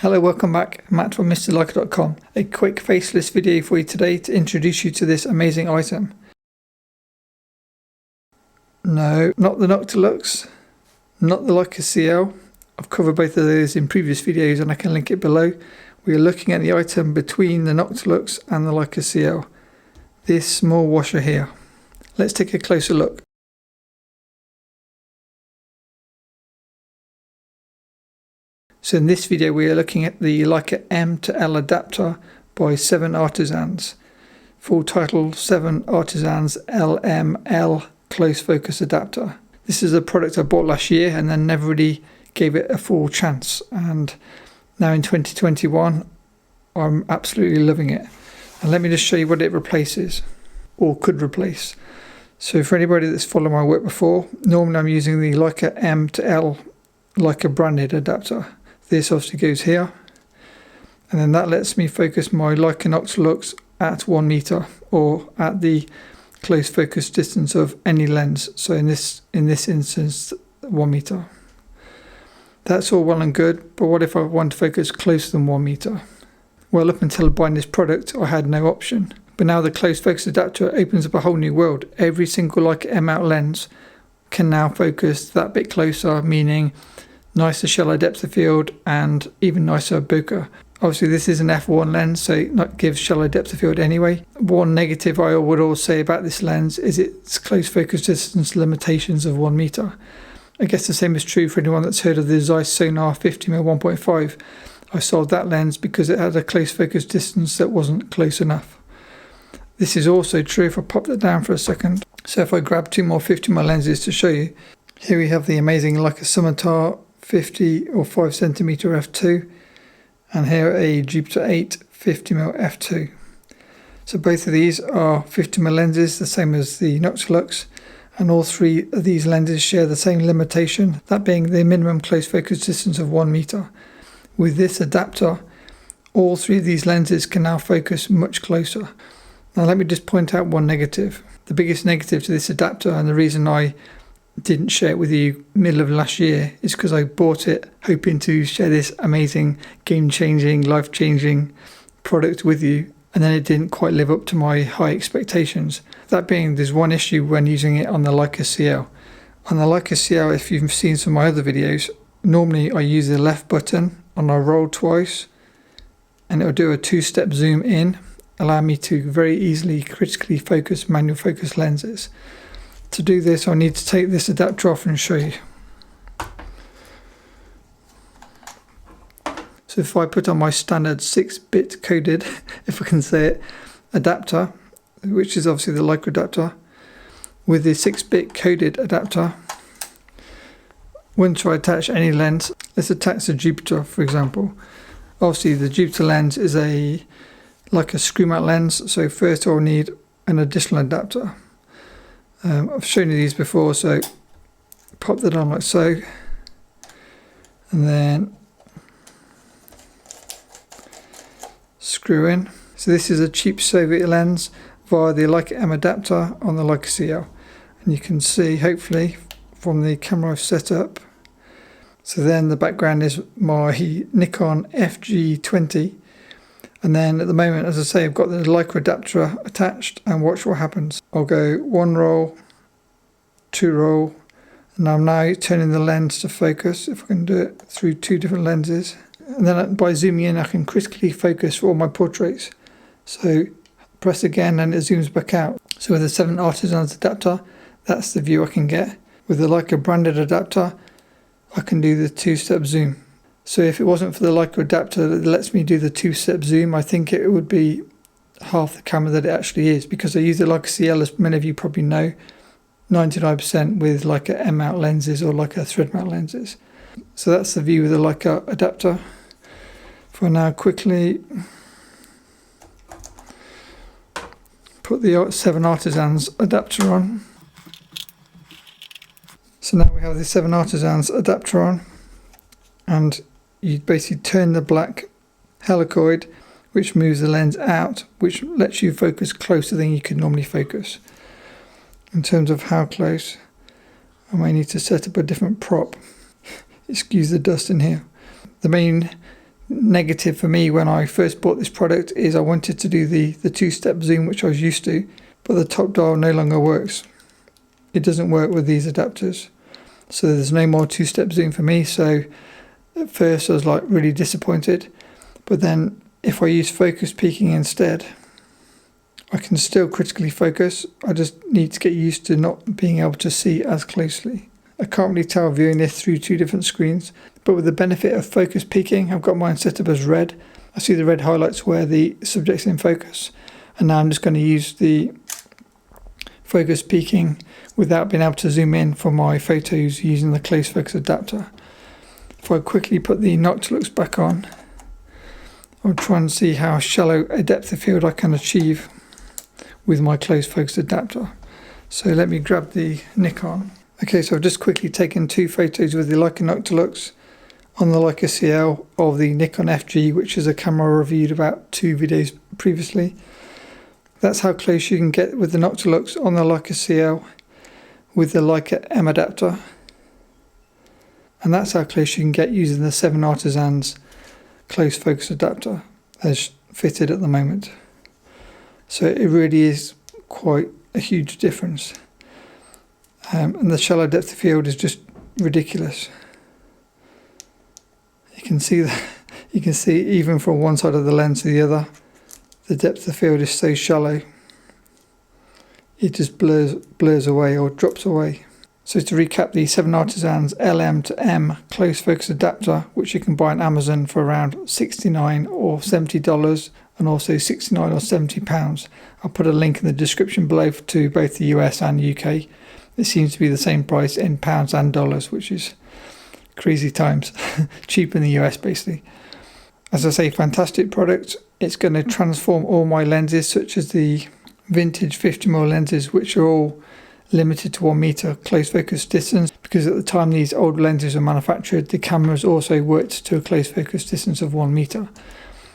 Hello, welcome back. Matt from Leica.com. A quick faceless video for you today to introduce you to this amazing item. No, not the Noctilux, not the Leica CL. I've covered both of those in previous videos and I can link it below. We are looking at the item between the Noctilux and the Leica CL. This small washer here. Let's take a closer look. So in this video we are looking at the Leica M to L adapter by 7Artisans. Full title 7Artisans LML close focus adapter. This is a product I bought last year and then never really gave it a full chance, and now in 2021 I'm absolutely loving it. And let me just show you what it replaces or could replace. So for anybody that's followed my work before, normally I'm using the Leica M to L Leica branded adapter. This obviously goes here, and then that lets me focus my Leica Noctilux at 1 meter or at the close focus distance of any lens. So in this instance 1 meter. That's all well and good, but what if I want to focus closer than 1 meter? Well, up until buying this product I had no option, but now the close focus adapter opens up a whole new world. Every single Leica M out lens can now focus that bit closer, meaning nicer shallow depth of field and even nicer bokeh. Obviously this is an f1 lens, so it gives shallow depth of field anyway. One negative I would also say about this lens is its close focus distance limitations of 1 meter. I guess the same is true for anyone that's heard of the Zeiss Sonar 50mm 1.5. I sold that lens because it had a close focus distance that wasn't close enough. This is also true if I pop that down for a second. So if I grab two more 50mm lenses to show you, here we have the amazing Leica Scimitar 50 or 5cm f2, and here a Jupiter 8 50mm f2. So both of these are 50mm lenses, the same as the Noctilux, and all three of these lenses share the same limitation, that being the minimum close focus distance of 1 meter. With this adapter, all three of these lenses can now focus much closer. Now let me just point out one negative. The biggest negative to this adapter, and the reason I didn't share it with you middle of last year, is because I bought it hoping to share this amazing, game-changing, life-changing product with you, and then it didn't quite live up to my high expectations. That being, there's one issue when using it on the Leica CL. On the Leica CL, if you've seen some of my other videos, normally I use the left button and I roll twice and it'll do a 2-step zoom in, allow me to very easily critically focus manual focus lenses. To do this I need to take this adapter off and show you. So if I put on my standard 6-bit coded, if I can say it, adapter, which is obviously the Leica adapter, with the 6-bit coded adapter, once I attach any lens, let's attach the Jupiter for example. Obviously the Jupiter lens is like a screw mount lens, so first I'll need an additional adapter. I've shown you these before, so pop that on like so, and then screw in. So this is a cheap Soviet lens via the Leica M adapter on the Leica CL, and you can see hopefully from the camera I've set up. So then the background is my Nikon FG20, and then at the moment, as I say, I've got the Leica adapter attached, and watch what happens. I'll go 1 roll, 2 roll, and I'm now turning the lens to focus, if I can do it through 2 different lenses. And then by zooming in I can critically focus for all my portraits. So press again and it zooms back out. So with the 7Artisans adapter, that's the view I can get. With the Leica branded adapter, I can do the 2-step zoom. So if it wasn't for the Leica adapter that lets me do the 2-step zoom, I think it would be half the camera that it actually is, because I use the Leica CL, as many of you probably know, 99% with Leica M mount lenses or Leica thread mount lenses. So that's the view with the Leica adapter. For now, quickly put the 7Artisans adapter on. So now we have the 7Artisans adapter on, and you basically turn the black helicoid, which moves the lens out, which lets you focus closer than you could normally focus. In terms of how close, I may need to set up a different prop. Excuse the dust in here. The main negative for me when I first bought this product is I wanted to do the two-step zoom, which I was used to, but the top dial no longer works. It doesn't work with these adapters. So there's no more two-step zoom for me. So at first I was like really disappointed, but then if I use focus peaking instead, I can still critically focus. I just need to get used to not being able to see as closely. I can't really tell viewing this through two different screens, but with the benefit of focus peaking, I've got mine set up as red. I see the red highlights where the subject's in focus, and now I'm just going to use the focus peaking without being able to zoom in for my photos using the close focus adapter. If I quickly put the Noctilux back on, I'll try and see how shallow a depth of field I can achieve with my close focus adapter. So let me grab the Nikon. Okay, so I've just quickly taken two photos with the Leica Noctilux on the Leica CL of the Nikon FG, which is a camera I reviewed about 2 videos previously. That's how close you can get with the Noctilux on the Leica CL with the Leica M adapter. And that's how close you can get using the 7Artisans close focus adapter as fitted at the moment. So it really is quite a huge difference. And the shallow depth of field is just ridiculous. You can see that, you can see even from one side of the lens to the other, the depth of field is so shallow, it just blurs away or drops away. So to recap, the 7Artisans LM to M close focus adapter, which you can buy on Amazon for around $69 or $70, and also £69 or £70. I'll put a link in the description below to both the US and UK. It seems to be the same price in pounds and dollars, which is crazy times. Cheap in the US basically. As I say, fantastic product. It's going to transform all my lenses, such as the vintage 50mm lenses, which are all limited to 1 meter close focus distance, because at the time these old lenses were manufactured, the cameras also worked to a close focus distance of 1 meter.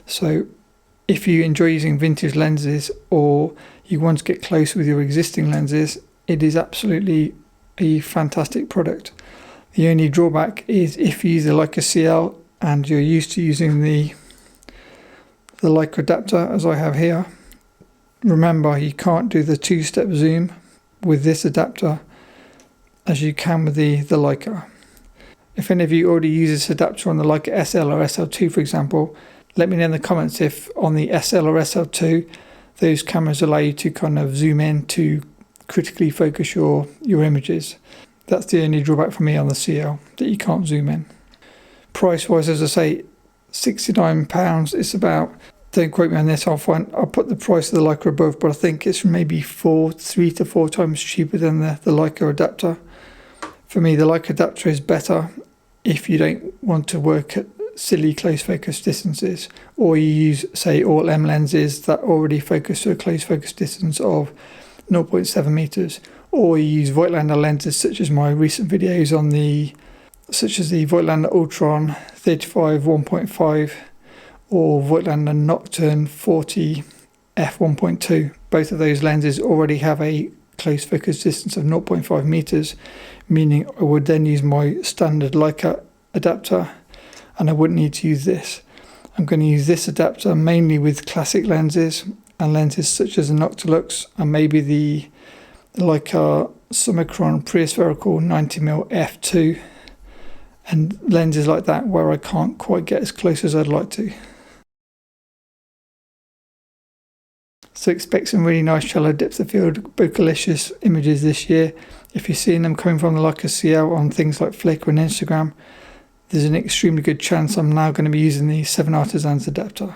So if you enjoy using vintage lenses, or you want to get close with your existing lenses, it is absolutely a fantastic product. The only drawback is if you use a Leica CL and you're used to using the Leica adapter as I have here, remember you can't do the two-step zoom with this adapter as you can with the Leica. If any of you already use this adapter on the Leica SL or SL2 for example, let me know in the comments if on the SL or SL2 those cameras allow you to kind of zoom in to critically focus your images. That's the only drawback for me on the CL, that you can't zoom in. Price wise, as I say, £69. It's about, don't quote me on this, I'll put the price of the Leica above, but I think it's maybe 3 to 4 times cheaper than the Leica adapter. For me, the Leica adapter is better if you don't want to work at silly close focus distances, or you use, say, all M lenses that already focus to a close focus distance of 0.7 meters, or you use Voigtlander lenses such as my recent videos on such as the Voigtlander Ultron 35 1.5 or Voigtlander Nocturne 40 f1.2. Both of those lenses already have a close focus distance of 0.5 meters, meaning I would then use my standard Leica adapter and I wouldn't need to use this. I'm going to use this adapter mainly with classic lenses and lenses such as the Noctilux and maybe the Leica Summicron Preaspherical 90mm f2 and lenses like that where I can't quite get as close as I'd like to. So expect some really nice shallow depth of field bokeh-licious images this year. If you're seeing them coming from the Leica CL on things like Flickr and Instagram, there's an extremely good chance I'm now going to be using the 7Artisans adapter.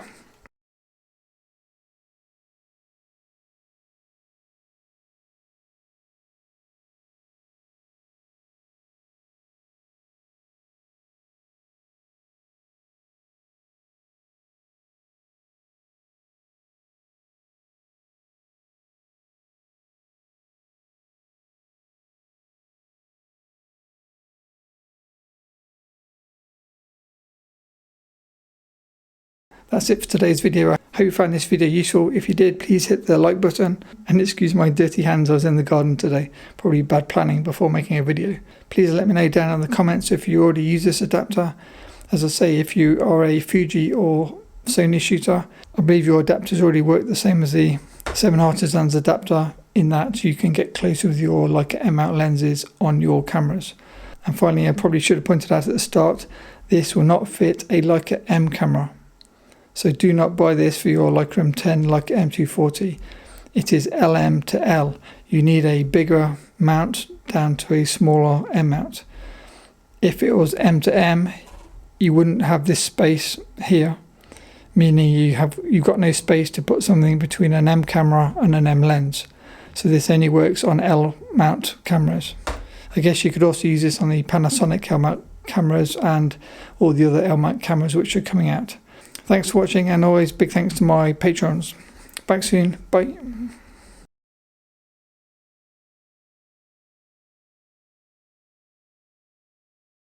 That's it for today's video. I hope you found this video useful. If you did, please hit the like button, and excuse my dirty hands, I was in the garden today. Probably bad planning before making a video. Please let me know down in the comments if you already use this adapter, As I say, if you are a Fuji or Sony shooter, I believe your adapters already work the same as the 7Artisans adapter, in that you can get closer with your Leica M mount lenses on your cameras. And finally, I probably should have pointed out at the start, this will not fit a Leica M camera. So do not buy this for your Leica M10, Leica M240. It is LM to L. You need a bigger mount down to a smaller M mount. If it was M to M, you wouldn't have this space here, meaning you've got no space to put something between an M camera and an M lens. So this only works on L mount cameras. I guess you could also use this on the Panasonic L mount cameras and all the other L mount cameras which are coming out. Thanks for watching, and always big thanks to my patrons. Back soon. Bye.